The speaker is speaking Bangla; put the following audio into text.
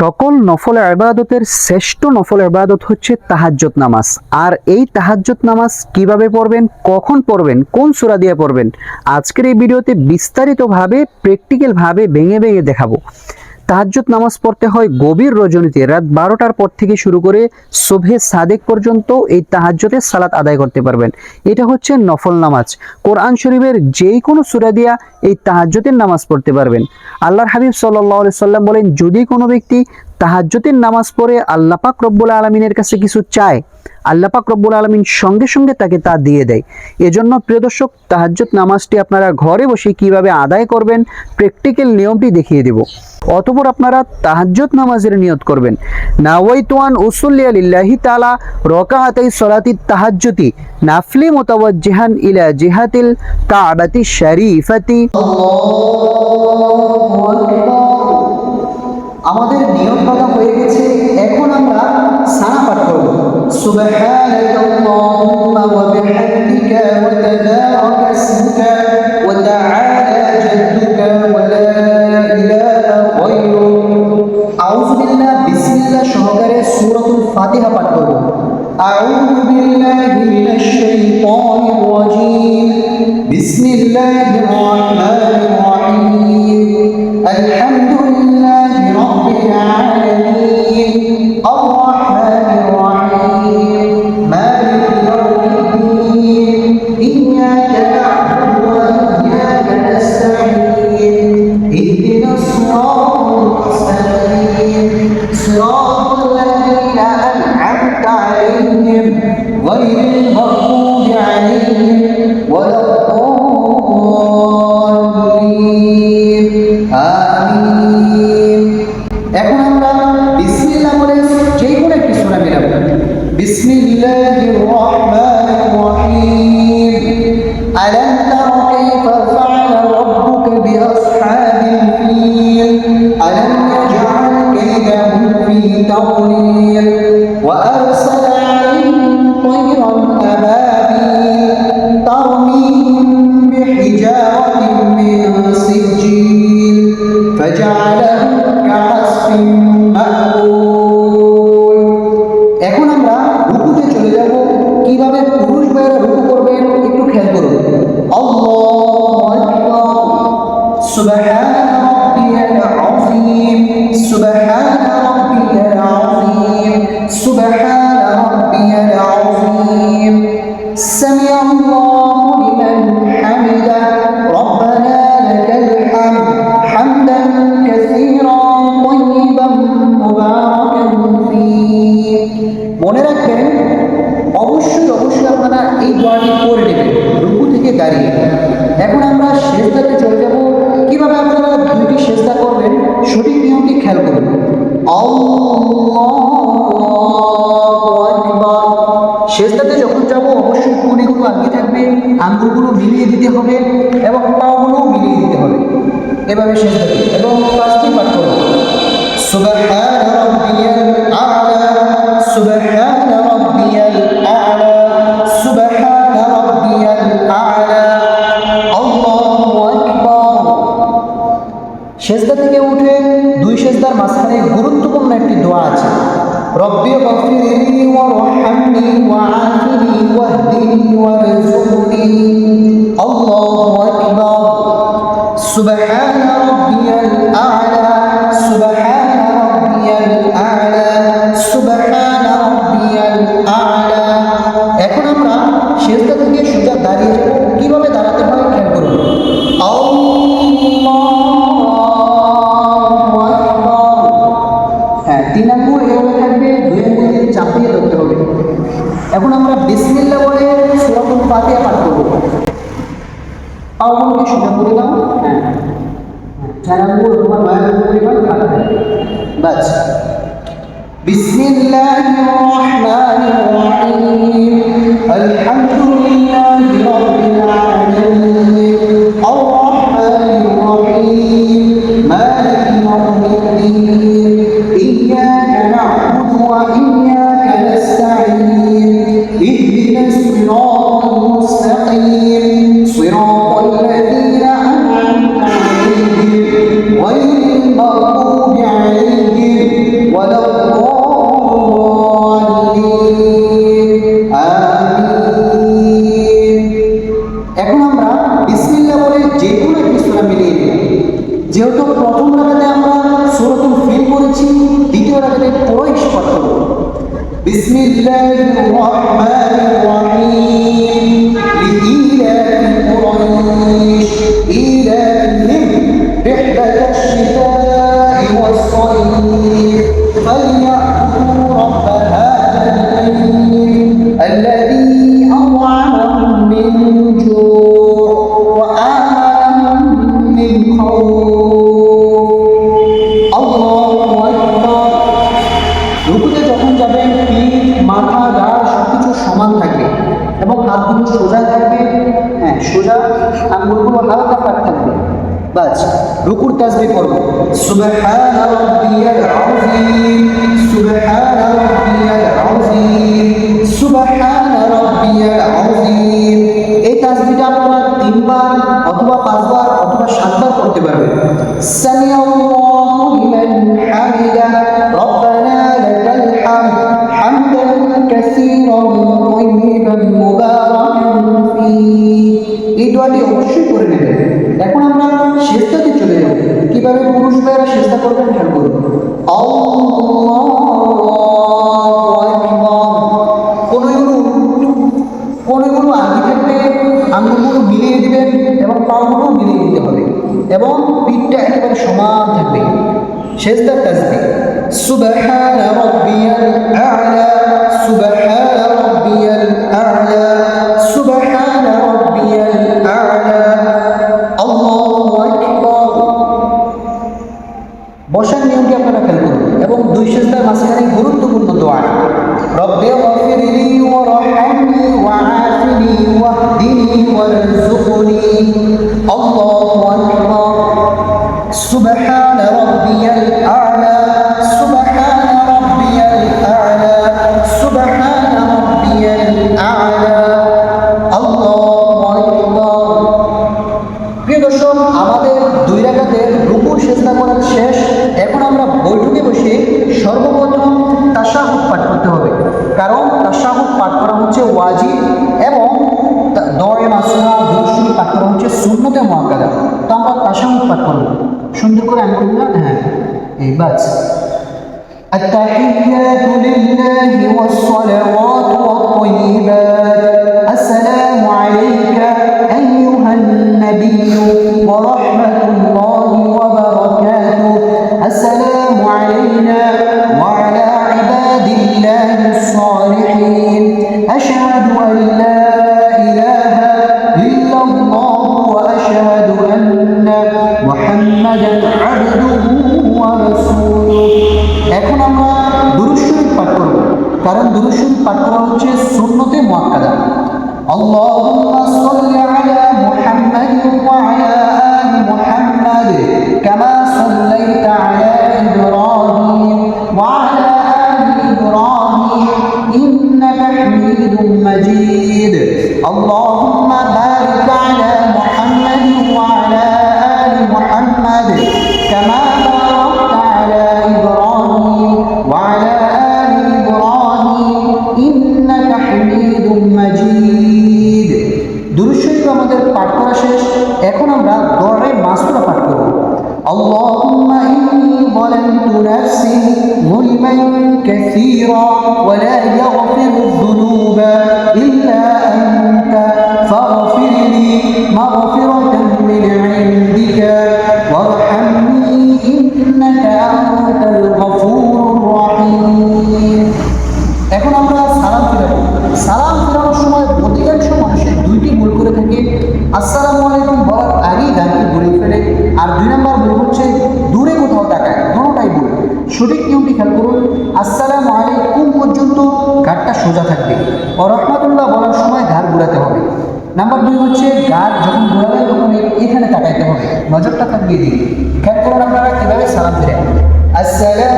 সকল নফল ইবাদতের শ্রেষ্ঠ নফল ইবাদত হচ্ছে তাহাজ্জুদ নামাজ। আর এই তাহাজ্জুদ নামাজ কিভাবে পড়বেন, কখন পড়বেন, কোন সূরা দিয়ে পড়বেন, আজকের এই ভিডিওতে বিস্তারিতভাবে প্র্যাকটিক্যালভাবে ভেঙে ভেঙে দেখাবো। তাহাজ্জুদ নামাজ পড়তে হয় গভীর রজনীতে রাত 12টার পর থেকে শুরু করে সুবহে সাদেক পর্যন্ত এই তাহাজ্জুদের সালাত আদায় করতে পারবেন। এটা হচ্ছে নফল নামাজ। কোরআন শরীফের যেই কোনো সূরা দিয়া এই তাহাজ্জুদের নামাজ পড়তে পারবেন। আল্লাহর হাবিব সাল্লাল্লাহু আলাইহি সাল্লাম বলেন, যদি কোনো ব্যক্তি তাহাজ্জুদের নামাজ পড়ে আল্লাহ পাক রব্বুল আলামিনের কাছে কিছু চায়, আল্লাহ পাক রব্বুল আলামিন সঙ্গে সঙ্গে তাকে তা দিয়ে দেয়। এজন্য প্রিয় দর্শক, তাহাজ্জুদ নামাজটি আপনারা ঘরে বসে কিভাবে আদায় করবেন প্র্যাকটিক্যাল নিয়মটি দেখিয়ে দেব। অতঃপর আপনারা তাহাজ্জুদ নামাজের নিয়ত করবেন, নাওয়াইতু আন উসাল্লি লিল্লাহি তাআলা রাকাআতাই সালাতিত তাহাজ্জুদি নাফলি মুতাওয়াজ্জিহান ইলা জিহাতিল কাবাতি শরীফাতি। আমাদের নিয়ত করা হয়ে গেছে, এখন আমরা সানা পাঠ করব। সুবহানাকা আল্লাহুম্মা ওয়া বিহামদিকা ওয়া তাবারাকা ইসমুকা ওয়া তাআলা জাদ্দুকা ওয়া লা ইলাহা গায়রুক। আউযু বিল্লাহ বিসমিল্লাহ সহকারে সূরাতুল ফাতিহা পাঠ করব। আউযু বিল্লাহি মিনাশ শাইতানির রাজীম। বিসমিল্লাহির রাহমানির রাহিম। আলহামদুলিল্লাহি রাব্বিল আলামিন। আর-রাহমানির রাহিম। মালিকি ইয়াউমিদ্দিন। ইয়্যাকা না'বুদু ওয়া ইয়্যাকা নাস্তাঈন। ইহদিনাস সিরাতাল মুস্তাকিম। সিরাতাল লাযীনা আন'আমতা আলাইহিম গায়রিল মাগদুবি আলাইহিম ওয়ালাদ-দাল্লিন। আমিন। এখন আমরা বিসমিল্লাহ বলে যে কোনো একটি সূরা মিলাবো। বিসমিল্লাহির রাহমানির রাহিম। আলাম তারা কাইফা ফাআলা রাব্বুকা বিআসহাবিল ফিল। আলাম ইয়াজআল কাইদাহুম ফি তাদলিল ওয়া আরসালা আলাইহিম তায়রান আবাবিল তারমীহুম বিহিজারাতিন মিন সিজ্জিল ফাজআলাহুম কাআসফিন মা'কুল। এখন আমরা রুকুতে চলে যাব। কিভাবে পুরুষ ভাইরা রুকু করবেন একটু খেয়াল করুন। আল্লাহু আকবার। সুবহান রাব্বিয়াল আযীম। সুবহান রাব্বিয়াল আযীম। সুবহান রাব্বিয়াল আযীম। সামিআ আল্লাহু লিমান হামিদাহ। রব্বানা লাকাল হামদ হামদান কাসীরান তাইয়িবান মুবারাকান ফীহ। মনে রাখবেন, অবশ্যই আপনারা এই দোয়াটি করে নেবেন রুকু থেকে দাঁড়িয়ে। এখন আমরা সেজদাতে চলে যাব। কিভাবে আপনারা দুইটি সেজদা করবেন সঠিক নিয়মটি খেয়াল করুন। আল্লাহু আকবার। সেজদাতে যখন যাব অবশ্যই কনুইগুলো আগে থাকবে, আঙ্গুলগুলো মিলিয়ে দিতে হবে এবং পাগুলো মিলিয়ে দিতে হবে। এভাবে সেজদাতে এবং পাঁচটি পাঠ করব। সুবহান রাব্বিয়াল আ'লা। সুবহান রাব্বিয়াল আ'লা। সুবহান রাব্বিয়াল আ'লা। আল্লাহু আকবার। সেজদা থেকে উঠে দুই সেজদার মাঝখানে গুরুত্বপূর্ণ একটি দোয়া আছে। রব্বি গফিরলি ওয়ারহামনি ওয়াআফিনি ওয়াহদিনি ওয়ারযুকনি। আল্লাহু আকবার। সুবহান রাব্বিয়াল আ'লা। সুবহান রাব্বিয়াল আ'লা। সুবহান রাব্বিয়াল আ'লা। এখন আমরা সেজদা থেকে সোজা দাঁড়িয়ে যাব। কিভাবে দাঁড়াতে হয় খেয়াল করুন। তিন আঙ্গুল এভাবে থাকবে, দুই আঙ্গুল দিয়ে চাপিয়ে ধরতে হবে। এখন আমরা বিসমিল্লাহ বলে সূরাতুল ফাতিহা পাঠ করব। পাগুলোকে সোজা করে দাও। চার আঙ্গুল তোমার বায়ার পরিমাণ থাকবে। বাস। বিসমিল্লাহির রাহমানির রাহিম। আলহামদুলিল্লাহি রাব্বিল আলামিন। আর-রাহমানির রাহিম। মালিকি ইয়াউমিদ্দিন। ইয়্যাকা না'বুদু ওয়া ইয়্যাকা নাস্তাঈন। ইহদিনাস সিরাতাল মুস্তাকিম। সিরাতাল লাযীনা আন'আমতা আলাইহিম গায়রিল মাগদুবি আলাইহিম বিসমিল্লাহির রহমানির রহিম লিইলাফি কুরাইশ ইলাফিহিম রিহলাতাশ শিতা'i ওয়াস-সাইফ ফালইয়া'বুদু রাব্ব হাযাল বাইত الذي أطعمهم من جوع وآمنهم من خوف الله أكبر রুকুতে যখন যাবেন পিঠ মাথা ঘাড় সবকিছু সমান থাকবে এবং হাতগুলো সোজা থাকবে, হ্যাঁ সোজা, আঙ্গুলগুলো হালকা ফাঁক থাকবে। বাস রুকুর তাসবিহ করব সুবহান রাব্বিয়াল আযীম সুবহান রাব্বিয়াল আযীম সুবহান রাব্বিয়াল আযীম। এই তাসবিহটা আপনারা 3 বার অথবা 5 বার অথবা 7 বার করতে পারবেন। সামিআল্লাহু লিমান হামিদা রব্বানা লাকাল হামদ হামদান কাসীরান তাইয়িবান মুবারাকান ফীহি। এই দোয়াটি অবশ্যই করে নেবেন। এখন আমরা সিজদাতে চলে যাব। কিভাবে পুরুষ ভাইরা সিজদা করবেন খেয়াল করুন। আল্লাহু আকবার। কোনগুলো আগে থাকবে, আঙ্গুলগুলো মিলিয়ে দিবেন এবং পাগুলো মিলিয়ে দিতে হবে এবং পিঠটা একেবারে সমান থাকবে। সিজদার তাসবিহ সুবহান রাব্বিয়াল আ'লা সুবহান রাব্বিয়াল আ'লা সুবহান রাব্বিয়াল আ'লা আল্লাহু আকবার। বসার নিয়মটি আপনারা খেয়াল করুন এবং দুই সিজদার মাঝখানে গুরুত্বপূর্ণ দোয়া রব্বি গফিরলি ওয়ারহামনি ওয়াআফিনি ওয়াহদিনি ওয়ারযুকনি আল্লাহু আকবার। সুবহান রাব্বিয়াল আ'লা সুবহান রাব্বিয়াল আ'লা সুবহান রাব্বিয়াল আ'লা আল্লাহু আকবার। প্রিয় দর্শক, আমাদের 2 রাকাতের রুকুর সিজদা করা শেষ। এখন আমরা বৈঠকে বসে সর্বপ্রথম তাশাহুদ পাঠ করতে হবে, কারণ তাশাহুদ পাঠ করা হচ্ছে ওয়াজিব এবং দোয়া মাসুরা দুরূদ শরীফ পাঠ করা হচ্ছে সুন্নতে মুআক্কাদা। তো আমরা তাশাহুদ পাঠ করব সুন্দর করে আঙ্গুলগুলো, হ্যাঁ এই বাস التحيات لله والصلوات والطيبات السلام عليك أيها النبي ورحمة الله وبركاته السلام علينا وعلى عباد الله الصالحين أشهد أن لا إله إلا الله وأشهد أن محمدا عبده ورسوله। এখন আমরা দুরূদ শরীফ পাঠ করব, কারণ দুরূদ শরীফ পাঠ করা হচ্ছে সুন্নতে মুআক্কাদা। আল্লাহুম্মা সাল্লি আলা মুহাম্মাদ ওয়া আলা আলি মুহাম্মাদ কামা সাল্লাইতা আলা ইব্রাহিম ওয়া আলা আলি ইব্রাহিম ইন্নাকা হামিদুম মাজিদ। আল্লাহুম্মা বারিক আলা মুহাম্মাদ ওয়া আলা আলি মুহাম্মাদ কামা বারাকতা আলা ইব্রাহিম ওয়া আলা আলি ইব্রাহিম ইন্নাকা হামিদুম মাজিদ। দুরূদ শরীফ আমাদের পাঠ করা শেষ। এখন আমরা দোয়া মাসুরা পাঠ করব। আল্লাহুম্মা ইন্নী যালামতু নাফসি যুলমান কাসীরা ওয়া লা ইয়াগফিরু যুনুবা ইল্লা আনতা ফাগফিরলি মাগফিরাতান মিন ইনদিকা ওয়ারহামনি ইন্নাকা আনতাল গফুরুর রহিম। এখন আমরা সালাম ফিরাবো। সালাম ফেরানোর সময় অধিকাংশ মানুষের 2টি ভুল করে থাকে। আসসালামু আলাইকুম বলার আগেই গানকে ঘুরিয়ে ফেলে, আর 2 নম্বর ভুল হচ্ছে দূরে কোথাও তাকায়। দুটোটাই ভুল। সঠিক নিয়মটি খেয়াল করুন। আসসালামু আলাইকুম পর্যন্ত ঘাড়টা সোজা থাকবে, ও রহমাতুল্লাহ বলার সময় ঘাড় ঘুরাতে হবে। নাম্বার 2 হচ্ছে ঘাড় যখন ঘুরাবে তখন এখানে তাকাইতে হবে, নজরটা থাকবে এদিকে। খেয়াল করুন আপনারা কিভাবে সালাম ফেরেন। আসসালামু